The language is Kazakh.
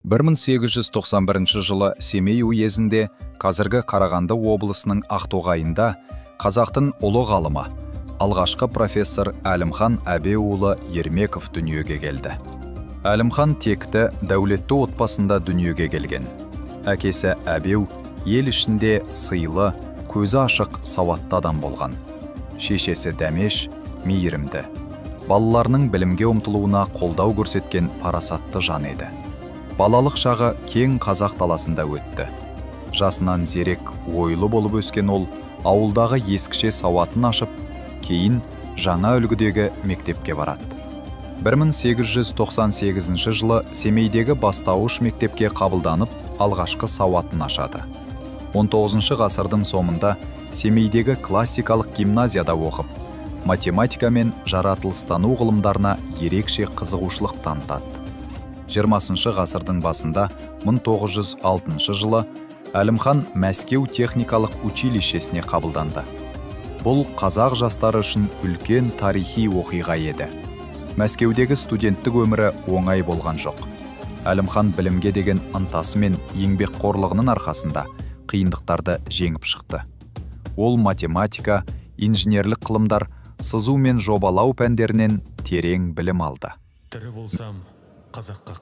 1891 жылы Семей уезінде, қазіргі Қарағанды облысының Ақтоғайында қазақтың ұлы ғалымы, алғашқы профессор Әлімхан Әбеуұлы Ермеков дүниеге келді. Әлімхан текті, дәулетті отбасында дүниеге келген. Әкесі Әбеу ел ішінде сыйлы, көзі ашық, сауатты адам болған. Шешесі Дәмеш мейірімді. Балаларының білімге ұмтылуына қолдау көрсеткен парасатты жан еді. Балалық шағы кең қазақ даласында өтті. Жасынан зерек, ойлы болып өскен ол, ауылдағы ескіше сауатын ашып, кейін жаңа үлгідегі мектепке барады. 1898 жылы Семейдегі бастауыш мектепке қабылданып, алғашқы сауатын ашады. 19 ғасырдың соңында Семейдегі классикалық гимназияда оқып, математика мен жаратылыстану ғылымдарына ерекше қызығушылық танытады. 20 ғасырдың басында 1906 жылы Әлімхан Мәскеу техникалық училищесіне қабылданды. Бұл қазақ жастары үшін үлкен тарихи оқиға еді. Мәскеудегі студенттік өмірі оңай болған жоқ. Әлімхан білімге деген ынтасы мен еңбекқорлығының арқасында қиындықтарды жеңіп шықты. Ол математика, инженерлік ғылымдар, сызу мен жобалау пәндерінен терең білім алды. Тірі болсам, қазаққа